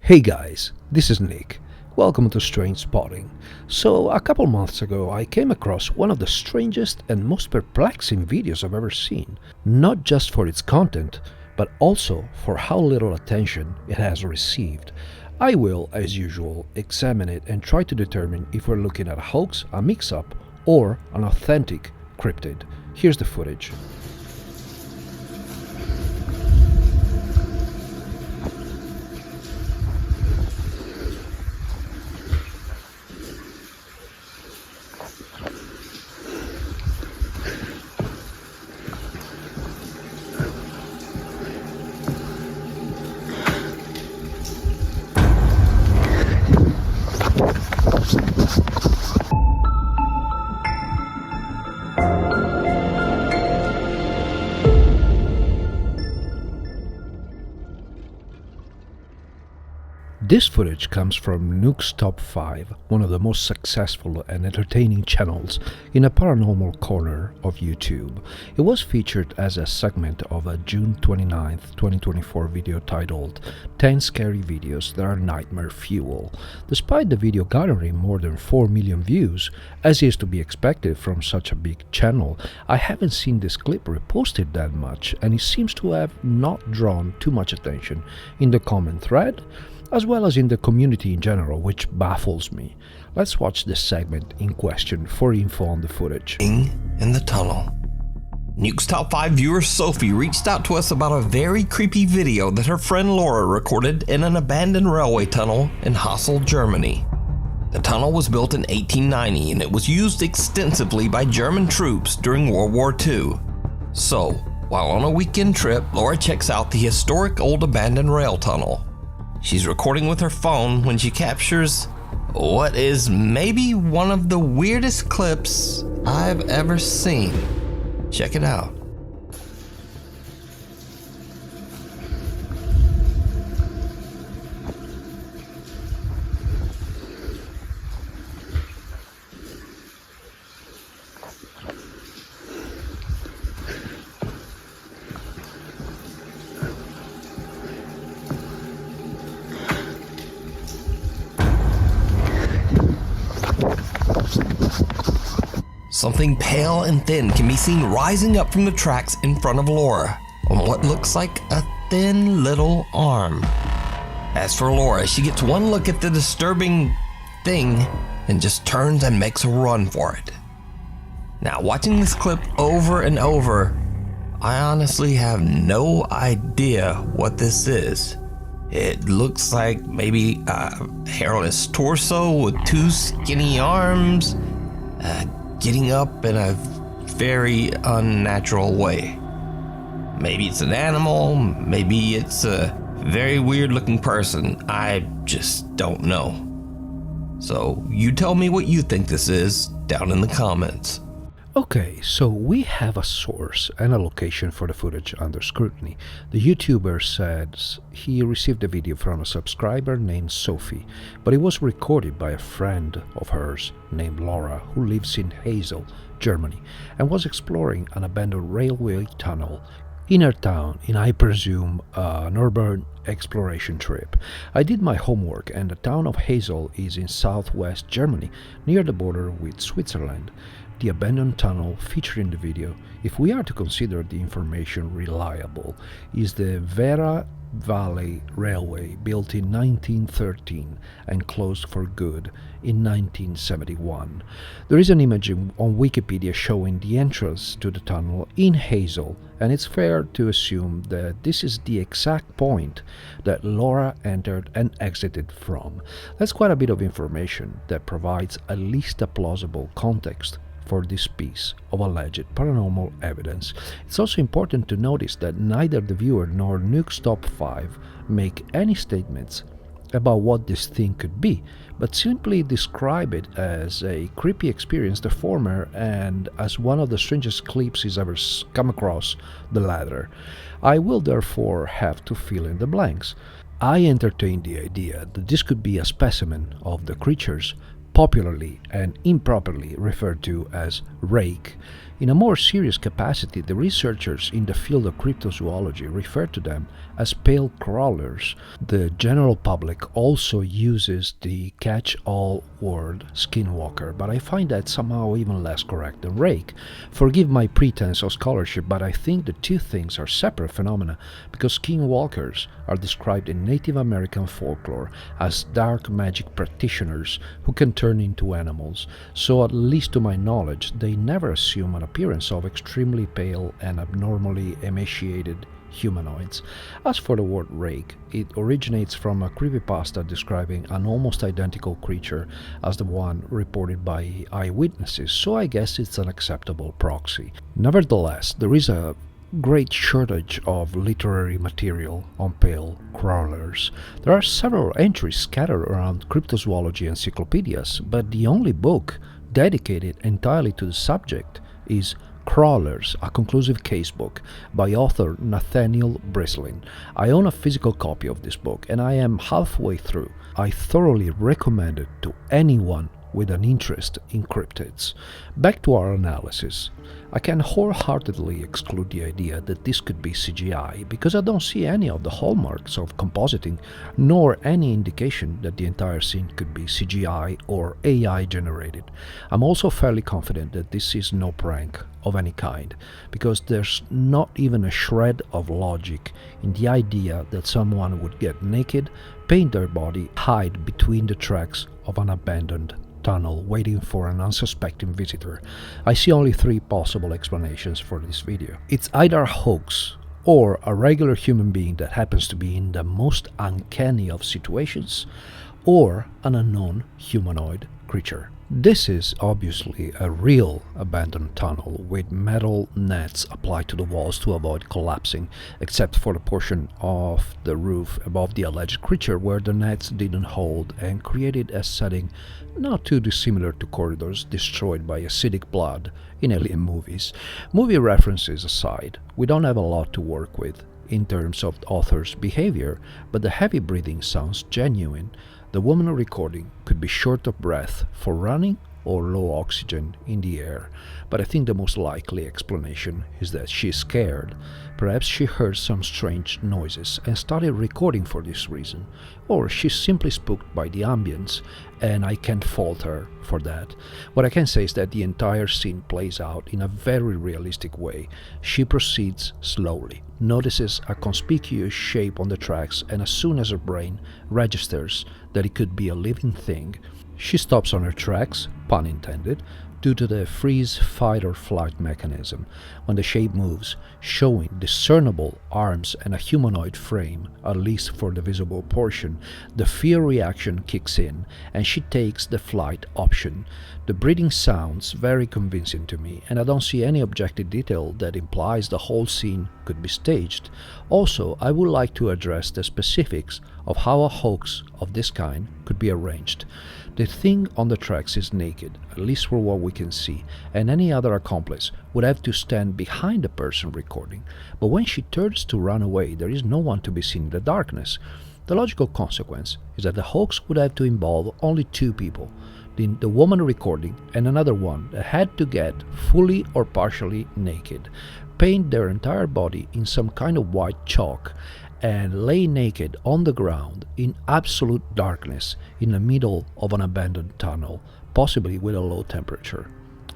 Hey guys, this is Nick. Welcome to Strange Spotting. So, a couple months ago I came across one of the strangest and most perplexing videos I've ever seen. Not just for its content, but also for how little attention it has received. I will, as usual, examine it and try to determine if we're looking at a hoax, a mix-up, or an authentic cryptid. Here's the footage. This footage comes from Nuke's Top 5, one of the most successful and entertaining channels in a paranormal corner of YouTube. It was featured as a segment of a June 29, 2024 video titled 10 Scary Videos That Are Nightmare Fuel. Despite the video garnering more than 4 million views, as is to be expected from such a big channel, I haven't seen this clip reposted that much, and it seems to have not drawn too much attention in the comment thread, as well as in the community in general, which baffles me. Let's watch this segment in question for info on the footage. In the tunnel. Nuke's Top 5 viewer Sophie reached out to us about a very creepy video that her friend Laura recorded in an abandoned railway tunnel in Hasel, Germany. The tunnel was built in 1890 and it was used extensively by German troops during World War II. So, while on a weekend trip, Laura checks out the historic old abandoned rail tunnel. She's recording with her phone when she captures what is maybe one of the weirdest clips I've ever seen. Check it out. Something pale and thin can be seen rising up from the tracks in front of Laura on what looks like a thin little arm. As for Laura, she gets one look at the disturbing thing and just turns and makes a run for it. Now, watching this clip over and over, I honestly have no idea what this is. It looks like maybe a hairless torso with two skinny arms, getting up in a very unnatural way. Maybe it's an animal, maybe it's a very weird looking person. I just don't know. So you tell me what you think this is down in the comments. Okay, so we have a source and a location for the footage under scrutiny. The YouTuber says he received the video from a subscriber named Sophie, but it was recorded by a friend of hers named Laura, who lives in Hasel, Germany, and was exploring an abandoned railway tunnel in her town in, I presume, an urban exploration trip. I did my homework, and the town of Hasel is in southwest Germany, near the border with Switzerland. The abandoned tunnel featured in the video, if we are to consider the information reliable, is the Vera Valley Railway, built in 1913 and closed for good in 1971. There is an image on Wikipedia showing the entrance to the tunnel in Hasel, and it's fair to assume that this is the exact point that Laura entered and exited from. That's quite a bit of information that provides at least a plausible context for this piece of alleged paranormal evidence. It's also important to notice that neither the viewer nor Nuke's Top 5 make any statements about what this thing could be, but simply describe it as a creepy experience, the former, and as one of the strangest clips he's ever come across, the latter. I will therefore have to fill in the blanks. I entertain the idea that this could be a specimen of the creatures popularly and improperly referred to as Rake, In a more serious capacity, the researchers in the field of cryptozoology refer to them as pale crawlers. The general public also uses the catch-all word Skinwalker, but I find that somehow even less correct than Rake. Forgive my pretense of scholarship, but I think the two things are separate phenomena, because Skinwalkers are described in Native American folklore as dark magic practitioners who can turn into animals, so at least to my knowledge, they never assume an appearance of extremely pale and abnormally emaciated humanoids. As for the word Rake, it originates from a creepypasta describing an almost identical creature as the one reported by eyewitnesses, so I guess it's an acceptable proxy. Nevertheless, there is a great shortage of literary material on pale crawlers. There are several entries scattered around cryptozoology encyclopedias, but the only book dedicated entirely to the subject is Crawlers, a conclusive casebook by author Nathaniel Breslin. I own a physical copy of this book and I am halfway through. I thoroughly recommend it to anyone with an interest in cryptids. Back to our analysis. I can wholeheartedly exclude the idea that this could be CGI because I don't see any of the hallmarks of compositing, nor any indication that the entire scene could be CGI or AI generated. I'm also fairly confident that this is no prank of any kind, because there's not even a shred of logic in the idea that someone would get naked, paint their body, hide between the tracks of an abandoned tunnel waiting for an unsuspecting visitor. I see only three possible explanations for this video. It's either a hoax or a regular human being that happens to be in the most uncanny of situations, or an unknown humanoid creature. This is obviously a real abandoned tunnel with metal nets applied to the walls to avoid collapsing, except for the portion of the roof above the alleged creature where the nets didn't hold and created a setting not too dissimilar to corridors destroyed by acidic blood in alien movies. Movie references aside, we don't have a lot to work with in terms of the author's behavior, but the heavy breathing sounds genuine. The woman recording could be short of breath for running or low oxygen in the air, but I think the most likely explanation is that she's scared. Perhaps she heard some strange noises and started recording for this reason, or she's simply spooked by the ambience, and I can't fault her for that. What I can say is that the entire scene plays out in a very realistic way. She proceeds slowly, notices a conspicuous shape on the tracks, and as soon as her brain registers that it could be a living thing, she stops on her tracks, pun intended, due to the freeze, fight or flight mechanism. When the shape moves, showing discernible arms and a humanoid frame, at least for the visible portion, the fear reaction kicks in and she takes the flight option. The breathing sounds very convincing to me, and I don't see any objective detail that implies the whole scene could be staged. Also, I would like to address the specifics of how a hoax of this kind could be arranged. The thing on the tracks is naked, at least for what we can see, and any other accomplice would have to stand behind the person recording. But when she turns to run away, there is no one to be seen in the darkness. The logical consequence is that the hoax would have to involve only two people, the woman recording and another one that had to get fully or partially naked, paint their entire body in some kind of white chalk, and lay naked on the ground in absolute darkness in the middle of an abandoned tunnel, possibly with a low temperature.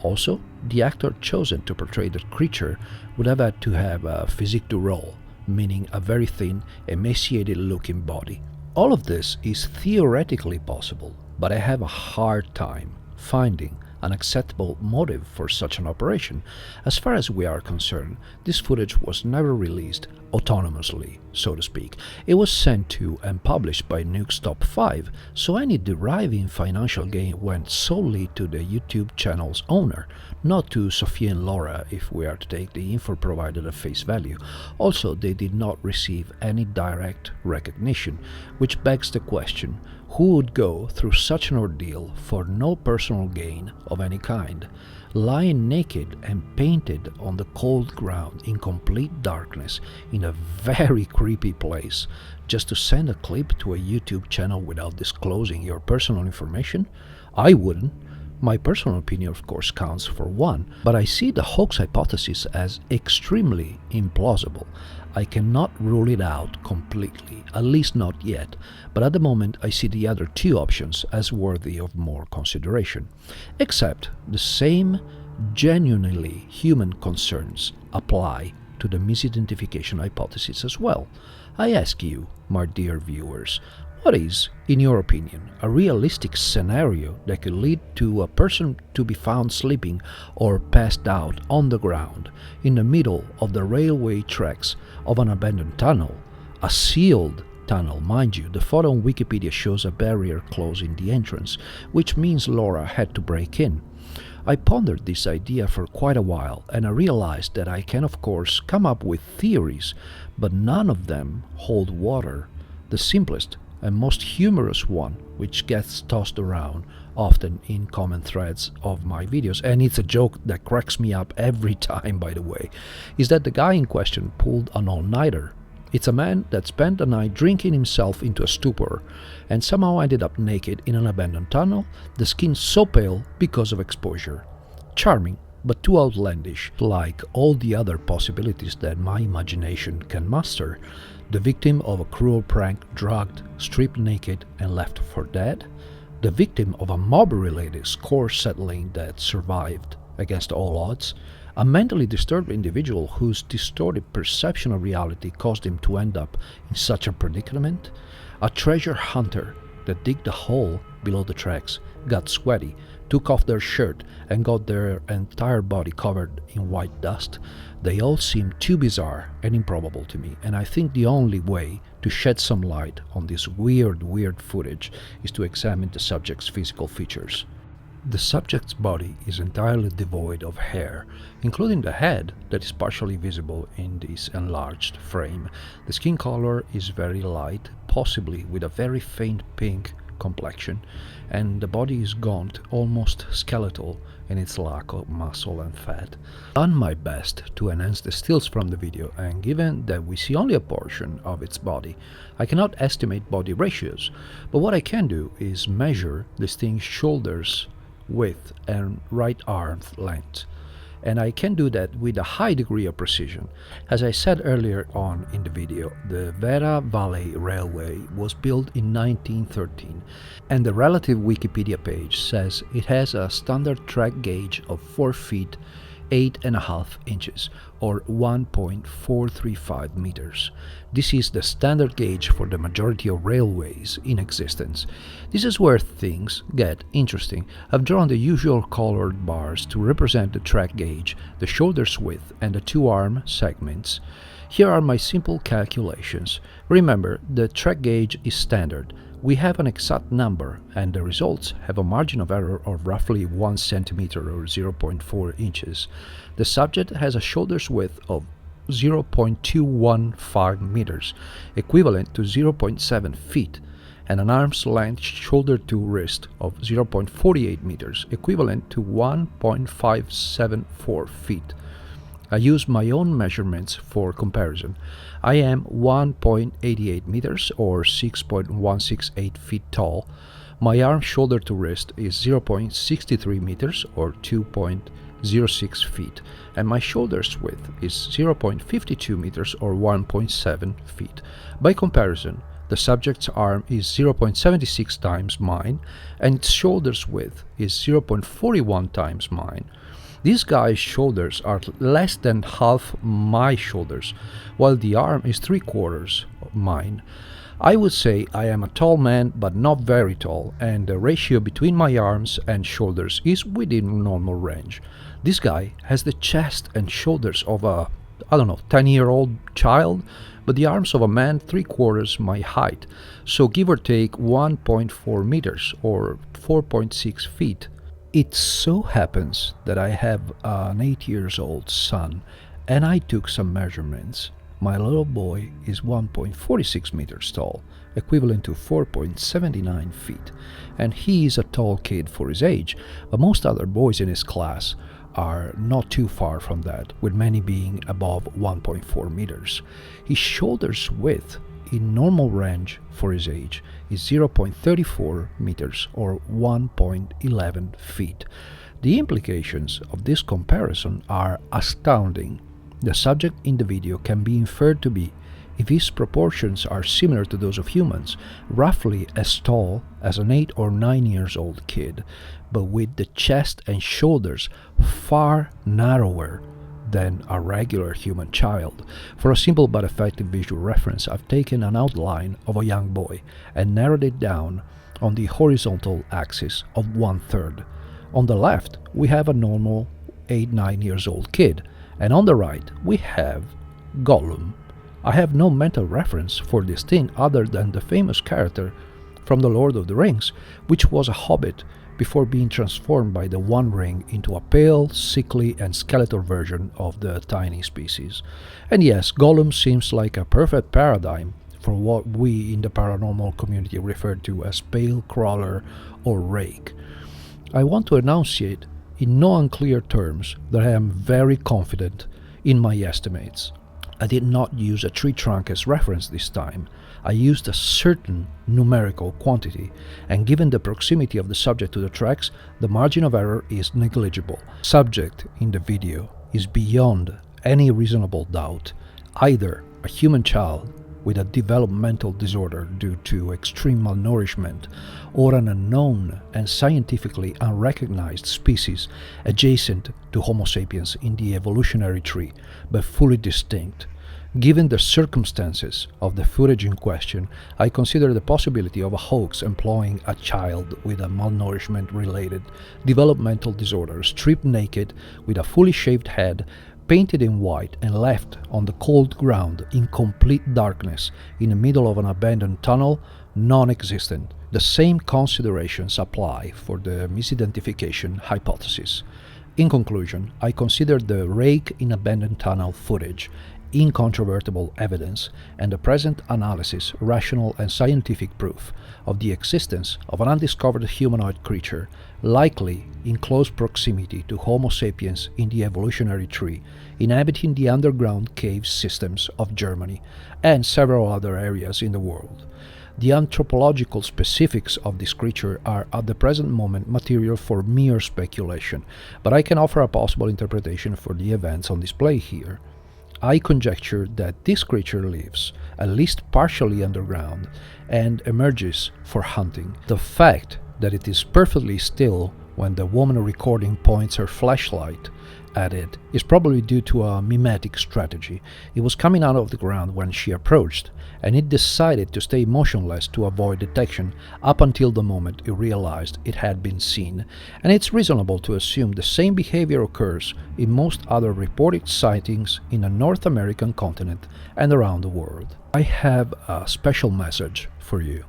Also, the actor chosen to portray the creature would have had to have a physique du rôle, meaning a very thin, emaciated-looking body. All of this is theoretically possible, but I have a hard time finding an acceptable motive for such an operation. As far as we are concerned, this footage was never released autonomously, so to speak. It was sent to and published by Nuke's Top 5, so any deriving financial gain went solely to the YouTube channel's owner, not to Sophia and Laura if we are to take the info provided at face value. Also, they did not receive any direct recognition, which begs the question, who would go through such an ordeal for no personal gain of any kind? Lying naked and painted on the cold ground in complete darkness in a very creepy place just to send a clip to a YouTube channel without disclosing your personal information? I wouldn't. My personal opinion, of course, counts for one, but I see the hoax hypothesis as extremely implausible. I cannot rule it out completely, at least not yet, but at the moment I see the other two options as worthy of more consideration. Except the same genuinely human concerns apply to the misidentification hypothesis as well. I ask you, my dear viewers, what is, in your opinion, a realistic scenario that could lead to a person to be found sleeping or passed out on the ground in the middle of the railway tracks of an abandoned tunnel? A sealed tunnel, mind you. The photo on Wikipedia shows a barrier closing the entrance, which means Laura had to break in. I pondered this idea for quite a while, and I realized that I can of course come up with theories, but none of them hold water. The simplest and most humorous one, which gets tossed around often in comment threads of my videos, and it's a joke that cracks me up every time, by the way, is that the guy in question pulled an all-nighter. It's a man that spent the night drinking himself into a stupor and somehow ended up naked in an abandoned tunnel, the skin so pale because of exposure. Charming, but too outlandish, like all the other possibilities that my imagination can muster. The victim of a cruel prank, drugged, stripped naked and left for dead? The victim of a mob-related score settling that survived against all odds? A mentally disturbed individual whose distorted perception of reality caused him to end up in such a predicament? A treasure hunter that digged a hole below the tracks, got sweaty, took off their shirt and got their entire body covered in white dust? They all seem too bizarre and improbable to me, and I think the only way to shed some light on this weird footage is to examine the subject's physical features. The subject's body is entirely devoid of hair, including the head that is partially visible in this enlarged frame. The skin color is very light, possibly with a very faint pink complexion, and the body is gaunt, almost skeletal in its lack of muscle and fat. I've done my best to enhance the stills from the video, and given that we see only a portion of its body, I cannot estimate body ratios, but what I can do is measure this thing's shoulders width and right arm length, and I can do that with a high degree of precision. As I said earlier on in the video, the Vera Valley Railway was built in 1913, and the relative Wikipedia page says it has a standard track gauge of 4 feet 8.5 inches or 1.435 meters. This is the standard gauge for the majority of railways in existence. This is where things get interesting. I've drawn the usual colored bars to represent the track gauge, the shoulder's width, and the two arm segments. Here are my simple calculations. Remember, the track gauge is standard. We have an exact number, and the results have a margin of error of roughly 1 centimeter or 0.4 inches. The subject has a shoulder's width of 0.215 meters, equivalent to 0.7 feet, and an arm's length shoulder to wrist of 0.48 meters, equivalent to 1.574 feet. I use my own measurements for comparison. I am 1.88 meters or 6.168 feet tall. My arm shoulder to wrist is 0.63 meters or 2.06 feet, and my shoulder's width is 0.52 meters or 1.7 feet. By comparison, the subject's arm is 0.76 times mine, and its shoulder's width is 0.41 times mine. This guy's shoulders are less than half my shoulders, while the arm is 3/4 of mine. I would say I am a tall man, but not very tall, and the ratio between my arms and shoulders is within normal range. This guy has the chest and shoulders of a, 10-year-old child, but the arms of a man 3/4 my height, so give or take 1.4 meters or 4.6 feet. It so happens that I have an 8-year-old son, and I took some measurements. My little boy is 1.46 meters tall, equivalent to 4.79 feet, and he is a tall kid for his age, but most other boys in his class are not too far from that, with many being above 1.4 meters. His shoulder's width in normal range for his age is 0.34 meters or 1.11 feet. The implications of this comparison are astounding. The subject in the video can be inferred to be, if his proportions are similar to those of humans, roughly as tall as an 8 or 9 years old kid, but with the chest and shoulders far narrower than a regular human child. For a simple but effective visual reference, I've taken an outline of a young boy and narrowed it down on the horizontal axis of 1/3. On the left, we have a normal 8-9 years old kid, and on the right, we have Gollum. I have no mental reference for this thing other than the famous character from The Lord of the Rings, which was a hobbit before being transformed by the One Ring into a pale, sickly and skeletal version of the tiny species. And yes, Gollum seems like a perfect paradigm for what we in the paranormal community refer to as pale crawler or rake. I want to enunciate in no unclear terms that I am very confident in my estimates. I did not use a tree trunk as reference this time. I used a certain numerical quantity, and given the proximity of the subject to the tracks, the margin of error is negligible. Subject in the video is beyond any reasonable doubt either a human child with a developmental disorder due to extreme malnourishment, or an unknown and scientifically unrecognized species adjacent to Homo sapiens in the evolutionary tree, but fully distinct. Given the circumstances of the footage in question, I consider the possibility of a hoax employing a child with a malnourishment-related developmental disorder stripped naked with a fully shaved head, painted in white and left on the cold ground in complete darkness in the middle of an abandoned tunnel, non-existent. The same considerations apply for the misidentification hypothesis. In conclusion, I consider the Rake in abandoned tunnel footage incontrovertible evidence and the present analysis rational and scientific proof of the existence of an undiscovered humanoid creature likely in close proximity to Homo sapiens in the evolutionary tree, inhabiting the underground cave systems of Germany and several other areas in the world. The anthropological specifics of this creature are at the present moment material for mere speculation, but I can offer a possible interpretation for the events on display here. I conjecture that this creature lives, at least partially underground, and emerges for hunting. The fact that it is perfectly still when the woman recording points her flashlight at it is probably due to a mimetic strategy. It was coming out of the ground when she approached, and it decided to stay motionless to avoid detection up until the moment it realized it had been seen, and it's reasonable to assume the same behavior occurs in most other reported sightings in the North American continent and around the world. I have a special message for you.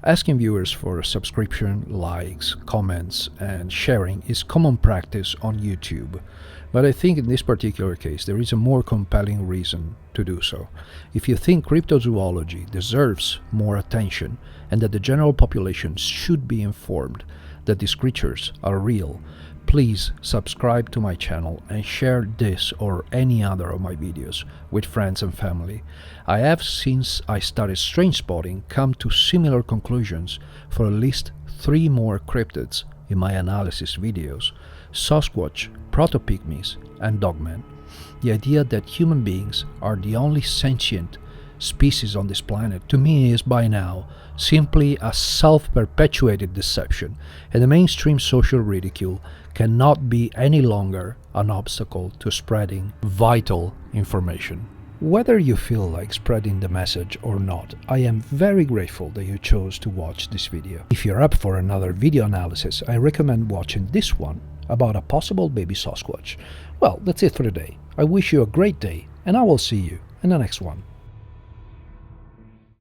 Asking viewers for a subscription, likes, comments, and sharing is common practice on YouTube, but I think in this particular case there is a more compelling reason to do so. If you think cryptozoology deserves more attention and that the general population should be informed that these creatures are real, please subscribe to my channel and share this or any other of my videos with friends and family. I have, since I started strange spotting, come to similar conclusions for at least 3 more cryptids in my analysis videos: Sasquatch, Proto-Pygmies, and Dogman. The idea that human beings are the only sentient species on this planet, to me, is by now simply a self-perpetuated deception, and the mainstream social ridicule cannot be any longer an obstacle to spreading vital information. Whether you feel like spreading the message or not, I am very grateful that you chose to watch this video. If you're up for another video analysis, I recommend watching this one about a possible baby Sasquatch. Well, that's it for today. I wish you a great day, and I will see you in the next one.